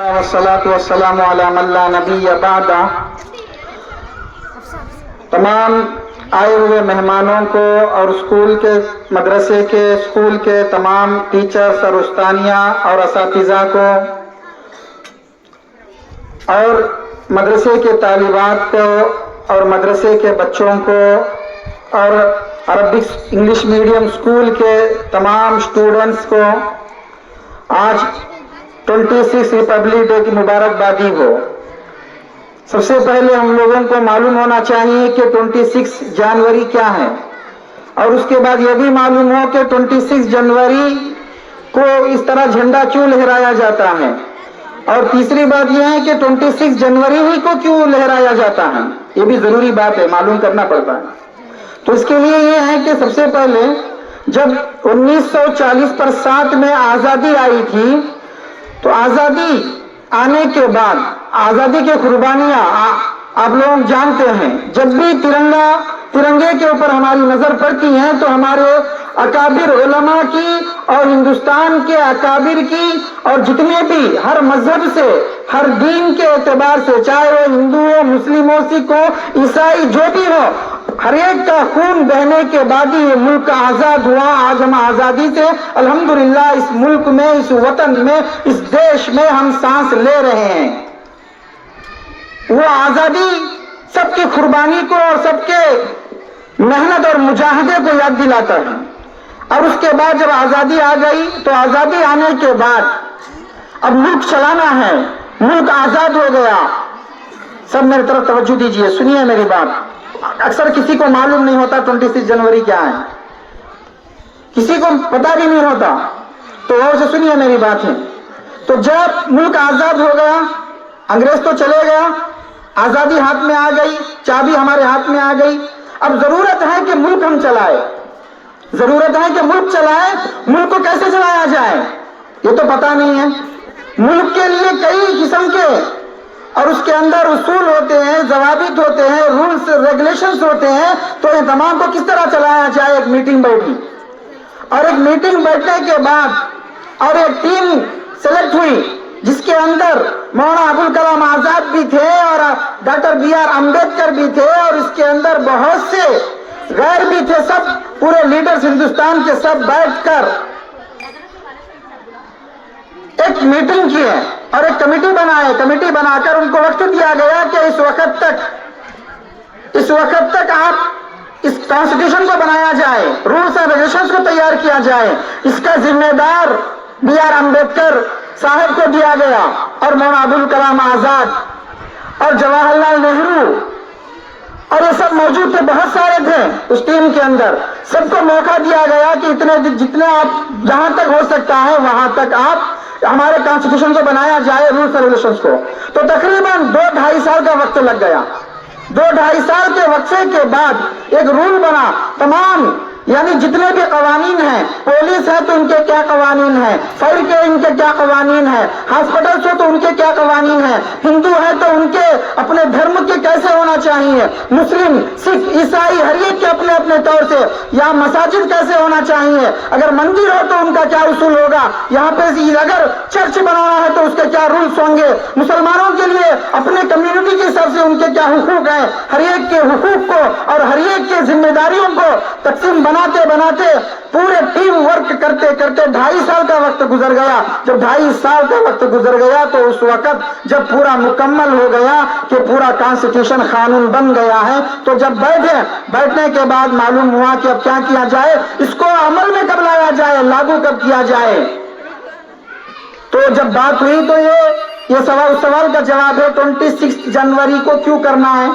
والصلاة والسلام علی من لا نبی بعد۔ تمام آئے ہوئے مہمانوں کو اور مدرسے کے تمام ٹیچرز اور استانیہ اور اساتذہ کو اور مدرسے کے طالبات کو اور مدرسے کے بچوں کو اور عربک انگلش میڈیم اسکول کے تمام اسٹوڈنٹس کو آج 26 ریپبلک ڈے کی مبارکبادی ہو۔ سب سے پہلے ہم لوگوں کو معلوم ہونا چاہیے کہ 26 جنوری کیا ہے، اور اس کے بعد یہ بھی معلوم ہو کہ 26 جنوری کو اس طرح جھنڈا کیوں لہرایا جاتا ہے، اور تیسری بات یہ ہے کہ 26 جنوری ہی کو کیوں لہرایا جاتا ہے، یہ بھی ضروری بات ہے، معلوم کرنا پڑتا ہے۔ تو اس کے لیے یہ ہے کہ سب سے پہلے جب 1940 میں آزادی آئی تھی، تو آزادی آنے کے بعد آزادی کی قربانیاں آپ لوگ جانتے ہیں۔ جب بھی ترنگے کے اوپر ہماری نظر پڑتی ہے تو ہمارے اکابر علماء کی اور ہندوستان کے اکابر کی اور جتنے بھی ہر مذہب سے ہر دین کے اعتبار سے، چاہے وہ ہندو ہو، مسلم ہو، سکھ ہو، عیسائی، جو بھی ہو، ہر ایک کا خون بہنے کے بعد ہی یہ ملک آزاد ہوا۔ آج ہم آزادی سے الحمدللہ اس ملک میں، اس وطن میں، اس دیش میں ہم سانس لے رہے ہیں۔ وہ آزادی سب کی قربانی کو اور سب کے محنت اور مجاہدے کو یاد دلاتا ہے۔ اور اس کے بعد جب آزادی آ گئی تو آزادی آنے کے بعد اب ملک چلانا ہے، ملک آزاد ہو گیا۔ سب میری طرف توجہ دیجئے، سنیے میری بات۔ اکثر کسی کو معلوم نہیں ہوتا 26 جنوری کیا ہے، کسی کو پتا بھی نہیں ہوتا، تو غور سے سنیے میری بات ہے۔ تو جب ملک آزاد ہو گیا، انگریز تو چلے گیا، آزادی ہاتھ میں آ گئی، چابی ہمارے ہاتھ میں آ گئی، اب ضرورت ہے کہ ملک ہم چلائے، ضرورت ہے کہ ملک چلائے۔ ملک کو کیسے چلایا جائے یہ تو پتا نہیں ہے۔ ملک کے لیے کئی قسم کے اور اس کے اندر اصول ہوتے ہیں، ضوابط ہوتے ہیں، رولز ریگولیشنز ہوتے ہیں، تو ان تمام کو کس طرح چلایا جائے۔ ایک میٹنگ بیٹھی، اور ایک میٹنگ بیٹھنے کے بعد اور ایک ٹیم سلیکٹ ہوئی جس کے اندر مولانا ابوالکلام آزاد بھی تھے اور ڈاکٹر بی آر امبیڈکر بھی تھے، اور اس کے اندر بہت سے غیر بھی تھے، سب پورے لیڈرز ہندوستان کے سب بیٹھ کر ایک میٹنگ کی ہے اور ایک کمیٹی بنائے۔ کمیٹی بنا کر ان کو وقت دیا گیا کہ اس وقت تک آپ اس کانسٹیٹیوشن کو بنایا جائے، رولز اینڈ ریگولیشنز کو تیار کیا جائے۔ اس کا ذمہ دار بی آر امبیڈکر صاحب کو دیا گیا، اور مولانا ابوالکلام آزاد اور جواہر لال نہرو اور یہ سب موجود تھے، بہت سارے تھے اس ٹیم کے اندر۔ سب کو موقع دیا گیا کہ جتنے آپ جہاں تک ہو سکتا ہے وہاں تک آپ ہمارے کانسٹیٹیوشن کو بنایا جائے، رولز اینڈ ریگولیشنز کو۔ تو تقریباً 2-2.5 سال کا وقت لگ گیا۔ 2-2.5 سال کے وقفے کے بعد ایک رول بنا، تمام یعنی جتنے بھی قوانین ہیں، پولیس ہے تو ان کے کیا قوانین ہیں، فائر کے ان کے کیا قوانین ہیں، ہاسپٹلس ہو تو ان کے کیا قوانین ہیں، ہندو ہے تو ان کے اپنے دھرم کے کیسے ہونا چاہیے، مسلم، سکھ، عیسائی ہر ایک کے اپنے اپنے طور سے، یا مساجد کیسے ہونا چاہیے، اگر مندر ہو تو ان کا کیا اصول ہوگا، یہاں پہ اگر چرچ بنانا ہے تو اس کے کیا رولز ہوں گے، مسلمانوں کے لیے اپنے کمیونٹی کے حساب سے ان کے کیا حقوق ہیں، ہر ایک کے حقوق کو اور ہر ایک کے ذمہ داریوں کو تقسیم بناتے پورے ٹیم ورک کرتے 2.5 سال کا وقت گزر گیا۔ جب 2.5 سال کا وقت گزر گیا تو اس وقت جب پورا مکمل ہو گیا کہ پورا کانسٹیٹیوشن قانون بن گیا ہے، تو جب بیٹھنے کے بعد معلوم ہوا کہ اب کیا کیا جائے، اس کو عمل میں کب لایا جائے، لاگو کب کیا جائے۔ تو جب بات ہوئی تو یہ سوال کا جواب ہے 26 جنوری کو کیوں کرنا ہے۔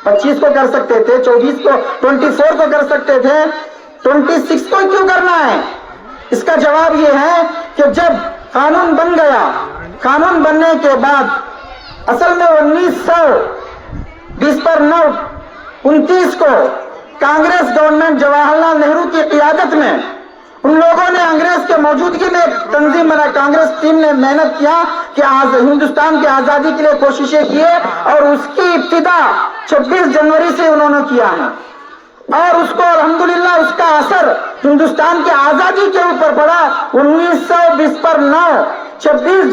25 کو کر سکتے تھے، 24 کو، 24 کو کر سکتے تھے، 26 کو کیوں کرنا ہے۔ اس کا جواب یہ ہے کہ جب قانون بن گیا، قانون بننے کے بعد اصل میں 1920 پر 29 کو کانگریس گورنمنٹ جواہر لال نہرو کی قیادت میں ان لوگوں نے انگریز کے موجودگی میں ایک تنظیم بنا، کانگریس ٹیم نے محنت کیا کہ ہندوستان کی آزادی کے لیے کوششیں کیے، اور اس کی ابتدا 26 جنوری سے انہوں نے کیا ہے، اور اس کو الحمدللہ اس کا اثر ہندوستان کی آزادی کے اوپر پڑا۔ 1920 پر 9 26